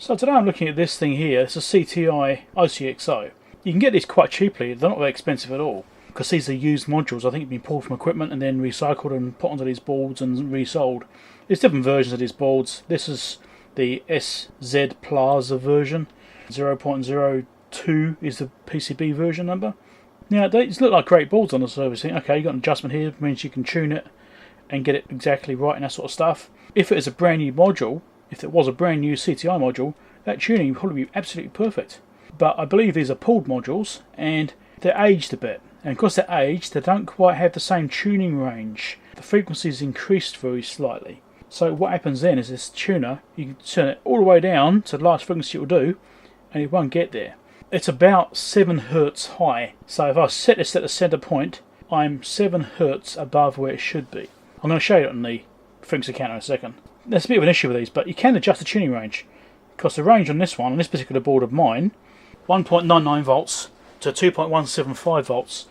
So today I'm looking at this thing here. It's a CTI OSCXO. You can get these quite cheaply. They're not very expensive at all, because these are used modules. I think they've been pulled from equipment and then recycled and put onto these boards and resold. There's different versions of these boards. This is the SZ-Plaza version. 0.02 is the PCB version number. Now, these look like great boards on the surface. Okay, you've got an adjustment here, means you can tune it and get it exactly right and that sort of stuff. If it is a brand new module, if it was a brand new CTI module, that tuning would probably be absolutely perfect. But I believe these are pulled modules and they're aged a bit. And because they're aged, they don't quite have the same tuning range. The frequency is increased very slightly. So what happens then is this tuner, you can turn it all the way down to the last frequency it will do, and it won't get there. It's about 7 Hz high. So if I set this at the center point, I'm 7 Hz above where it should be. I'm going to show you it on the frequency counter in a second. There's a bit of an issue with these, but you can adjust the tuning range. Because the range on this one, on this particular board of mine, 1.99 volts to 2.175 volts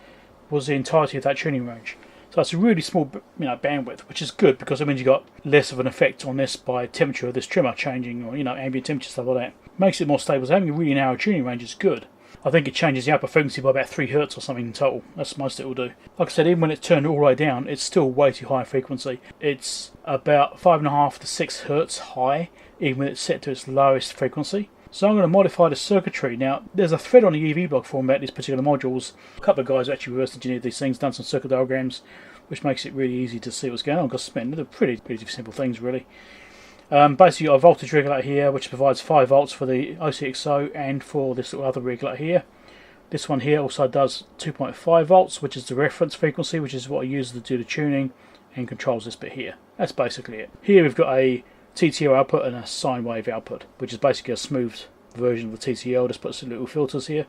was the entirety of that tuning range. So it's a really small, bandwidth, which is good because it means you've got less of an effect on this by temperature of this trimmer changing, or ambient temperature, stuff like that. Makes it more stable. So having a really narrow tuning range is good. I think it changes the upper frequency by about 3 Hz or something in total. That's most it will do. Like I said, even when it's turned all the way down, it's still way too high frequency. It's about 5.5 to 6 Hz high, even when it's set to its lowest frequency. So I'm going to modify the circuitry. Now, there's a thread on the EV blog forum about these particular modules. A couple of guys actually reverse engineered these things, done some circuit diagrams, which makes it really easy to see what's going on, because they're pretty simple things, really. Basically, you've got a voltage regulator here, which provides 5 volts for the OCXO and for this little other regulator here. This one here also does 2.5 volts, which is the reference frequency, which is what I use to do the tuning, and controls this bit here. That's basically it. Here we've got a TTL output and a sine wave output, which is basically a smooth version of the TTL. Just put some little filters here,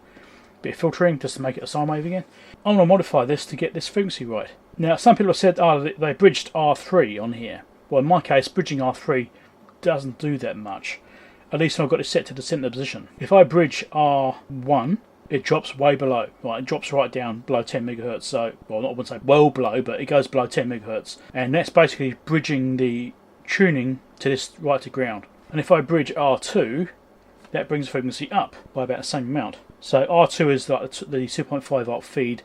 bit of filtering just to make it a sine wave again. I'm going to modify this to get this frequency right. Now, some people have said, they bridged R3 on here. Well, in my case, bridging R3 doesn't do that much. At least I've got it set to the center position. If I bridge R1, it drops way below. Right, it drops right down below 10 MHz. So, well, I wouldn't say well below, but it goes below 10 MHz. And that's basically bridging the tuning to this right to ground. And if I bridge R2, that brings the frequency up by about the same amount. So R2 is like the 2.5 volt feed,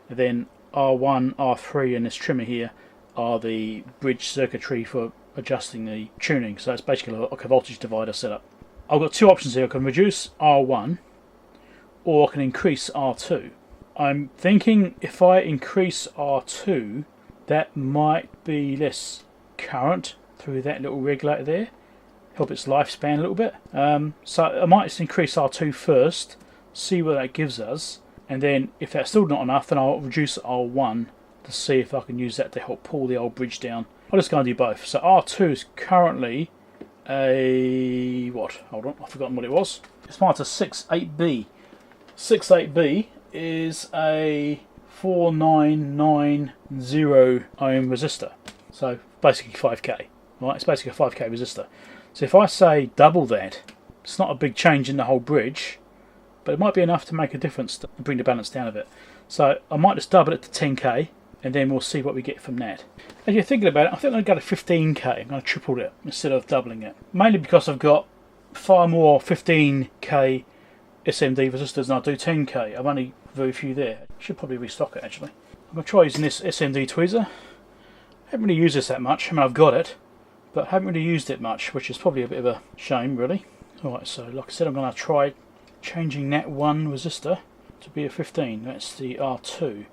and then R1, R3 and this trimmer here are the bridge circuitry for adjusting the tuning. So it's basically like a voltage divider setup. I've got two options here. I can reduce R1 or I can increase R2. I'm thinking if I increase R2, that might be less current through that little regulator there, help its lifespan a little bit. So I might just increase R2 first, see what that gives us, and then if that's still not enough, then I'll reduce R1 to see if I can use that to help pull the old bridge down. I'm just going to do both. So R2 is currently a what? Hold on, I've forgotten what it was. It's marked as 68B. 68B is a 4990 ohm resistor. So basically 5k. Right? It's basically a 5k resistor. So if I say double that, it's not a big change in the whole bridge, but it might be enough to make a difference to bring the balance down a bit. So I might just double it to 10k, and then we'll see what we get from that. As you're thinking about it, I think I'm going to go to 15k. I'm going to triple it instead of doubling it. Mainly because I've got far more 15k SMD resistors than I do 10k. I've only very few there. Should probably restock it actually. I'm going to try using this SMD tweezer. I haven't really used this that much. I mean, I've got it, but I haven't really used it much, which is probably a bit of a shame, really. Alright, so like I said, I'm going to try changing that one resistor to be a 15. That's the R2.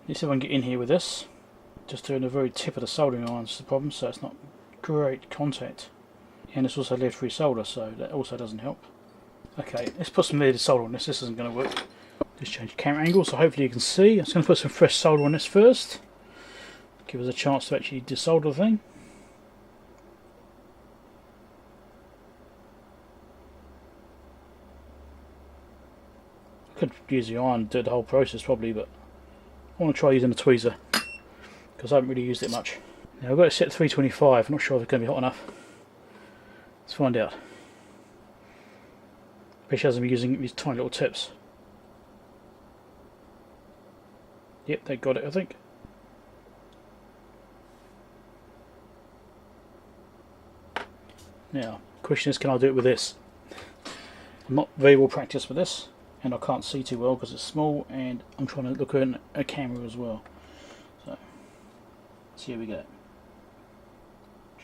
Let's see if I can get in here with this. Just doing the very tip of the soldering iron is the problem, so it's not great contact. And it's also lead-free solder, so that also doesn't help. Okay, let's put some leaded solder on this. This isn't going to work. Just change camera angle, so hopefully you can see. I'm just going to put some fresh solder on this first. Give us a chance to actually desolder the thing. I could use the iron to do the whole process probably, but I want to try using the tweezer because I haven't really used it much. Now I've got it set to 325. I'm not sure if it's going to be hot enough. Let's find out. Especially as I'm using these tiny little tips. Yep, they got it, I think. Now, question is, can I do it with this? I'm not very well practiced with this, and I can't see too well because it's small, and I'm trying to look at a camera as well. So here we go.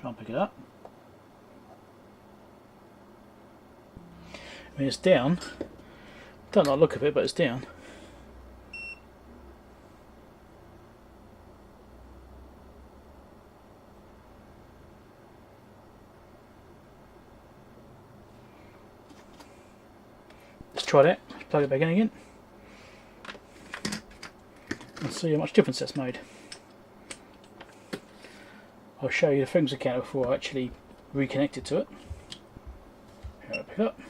Try and pick it up. I mean, it's down. Don't like the look of it, but it's down. Let's try that. Let's plug it back in again. And see how much difference that's made. I'll show you the frequency counter before I actually reconnect it to it. Here, I'll pick it up.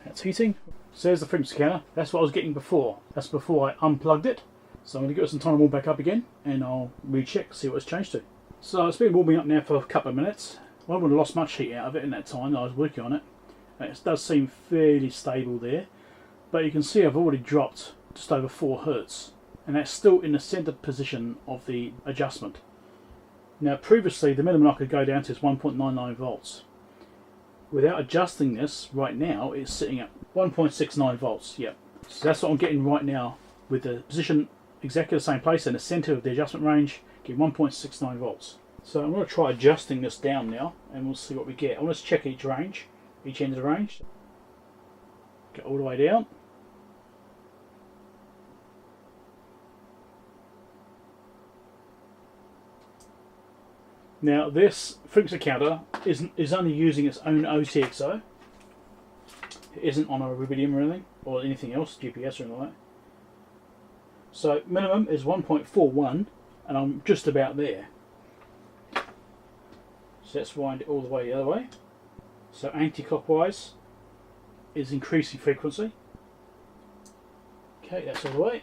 That's heating. So there's the frequency counter. That's what I was getting before. That's before I unplugged it. So I'm going to give it some time to warm back up again, and I'll recheck, see what it's changed to. So it's been warming up now for a couple of minutes. I haven't lost much heat out of it in that time that I was working on it. It does seem fairly stable there, but you can see I've already dropped just over 4 Hz, and that's still in the centre position of the adjustment. Now previously the minimum I could go down to is 1.99 volts. Without adjusting this right now, it's sitting at 1.69 volts. Yep. So that's what I'm getting right now, with the position exactly the same place in the centre of the adjustment range, getting 1.69 volts. So I'm going to try adjusting this down now, and we'll see what we get. I want to check each range, each end of the range. Get all the way down. Now this frequency counter is only using its own OCXO. It isn't on a Rubidium or anything, or anything else, GPS or anything like that. So minimum is 1.41, and I'm just about there. So let's wind it all the way the other way. So anti-clockwise is increasing frequency. Okay, that's all the way.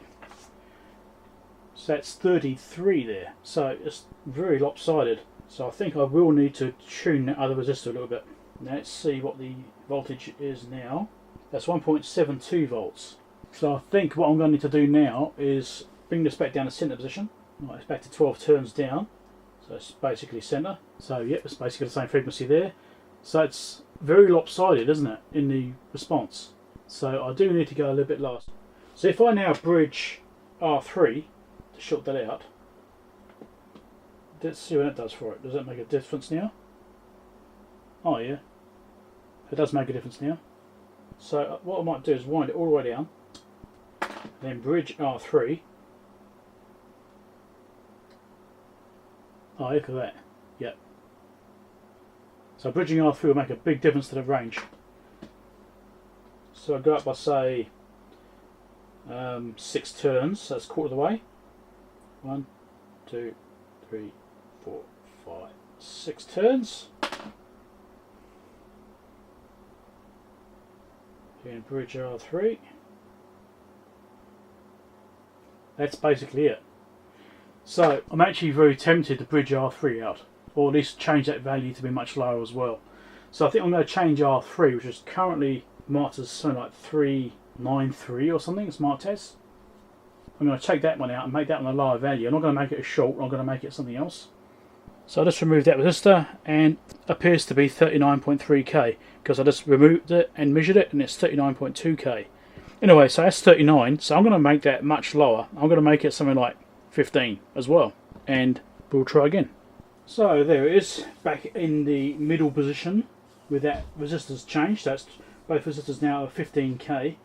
So that's 33 there. So it's very lopsided. So I think I will need to tune that other resistor a little bit. Now let's see what the voltage is now. That's 1.72 volts. So I think what I'm going to need to do now is bring this back down to centre position. Right, it's back to 12 turns down. So it's basically centre. So yep, it's basically the same frequency there. So it's very lopsided, isn't it, in the response. So I do need to go a little bit lower. So if I now bridge R3 to short that out, let's see what that does for it. Does that make a difference now? Oh yeah, it does make a difference now. So what I might do is wind it all the way down, then bridge R3. Oh, look at that. Yep. So bridging R3 will make a big difference to the range. So I go up by say 6 turns, so that's a quarter of the way. 1, 2, 3, 4, 5, 6 turns. And bridge R3. That's basically it. So I'm actually very tempted to bridge R3 out, or at least change that value to be much lower as well. So I think I'm going to change R3, which is currently marked as something like 393 or something. It's marked as. I'm going to take that one out and make that one a lower value. I'm not going to make it a short, I'm going to make it something else. So I just removed that resistor, and it appears to be 39.3k because I just removed it and measured it, and it's 39.2k. Anyway, so that's 39, so I'm going to make that much lower. I'm going to make it something like 15 as well, and we'll try again. So there it is, back in the middle position with that resistors changed. That's both resistors now are 15k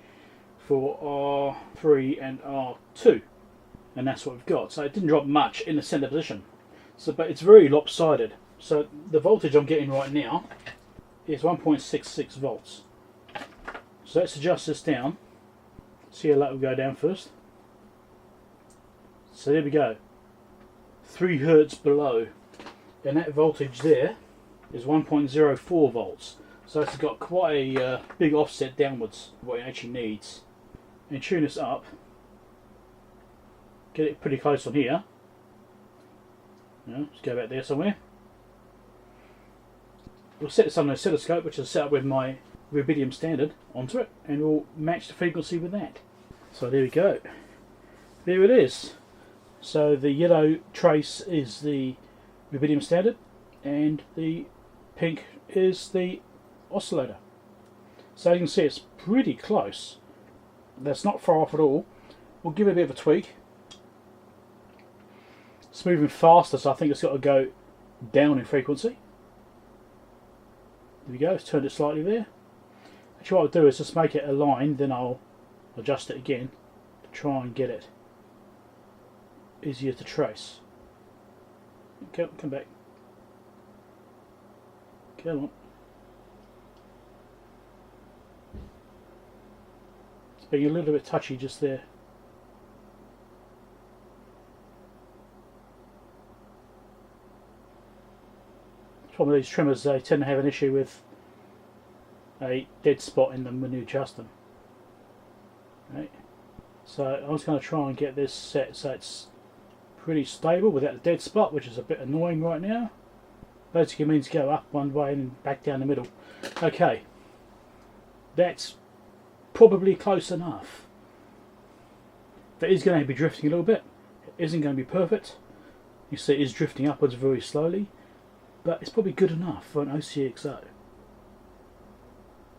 for R3 and R2, and that's what we've got. So it didn't drop much in the center position. So, but it's very lopsided. So the voltage I'm getting right now is 1.66 volts. So let's adjust this down. See how that will go down first. So there we go. 3 Hz below. And that voltage there is 1.04 volts. So it's got quite a big offset downwards, what it actually needs. And tune this up. Get it pretty close on here. Let's go back there somewhere. We'll set this on an oscilloscope, which is set up with my Rubidium standard, onto it, and we'll match the frequency with that. So there we go. There it is. So the yellow trace is the Rubidium standard, and the pink is the oscillator. So you can see it's pretty close. That's not far off at all. We'll give it a bit of a tweak. It's moving faster, so I think it's got to go down in frequency. There we go, it's turned it slightly there. Actually what I'll do is just make it align, then I'll adjust it again to try and get it easier to trace. Come back. Come on. It's being a little bit touchy just there. Some of these trimmers, they tend to have an issue with a dead spot in them when you adjust them. Right. So I'm just going to try and get this set so it's pretty stable without a dead spot, which is a bit annoying right now. Basically means go up one way and back down the middle. Okay, that's probably close enough. That is going to be drifting a little bit. It isn't going to be perfect. You see it is drifting upwards very slowly, but it's probably good enough for an OCXO.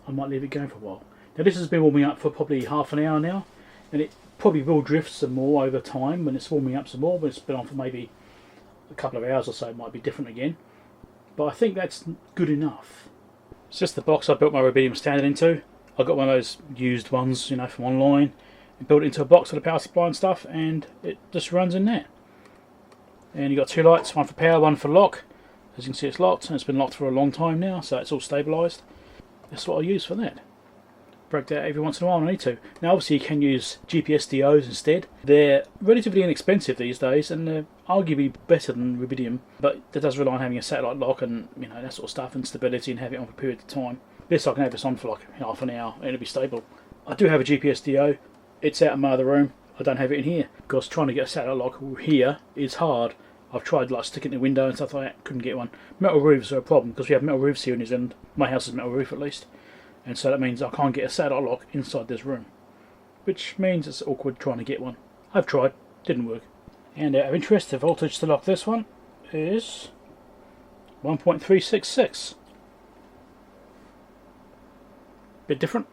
I might leave it going for a while. Now this has been warming up for probably half an hour now, and it probably will drift some more over time when it's warming up some more, but it's been on for maybe a couple of hours or so. It might be different again, but I think that's good enough. It's just the box I built my Rubidium standard into. I got one of those used ones, you know, from online, and built it into a box with a power supply and stuff, and it just runs in there. And you've got two lights, one for power, one for lock. As you can see, it's locked, and it's been locked for a long time now, so it's all stabilised. That's what I use for that. Break that every once in a while when I need to. Now obviously you can use GPS DOs instead. They're relatively inexpensive these days, and they're arguably better than Rubidium, but that does rely on having a satellite lock and, you know, that sort of stuff, and stability, and have it on for a period of time. This I can have this on for like half an hour and it'll be stable. I do have a GPS DO. It's out of my other room. I don't have it in here because trying to get a satellite lock here is hard. I've tried like sticking it in the window and stuff like that, couldn't get one. Metal roofs are a problem because we have metal roofs here in New Zealand. My house is metal roof at least, and so that means I can't get a satellite lock inside this room, which means it's awkward trying to get one. I've tried, didn't work. And out of interest, the voltage to lock this one is 1.366. Bit different.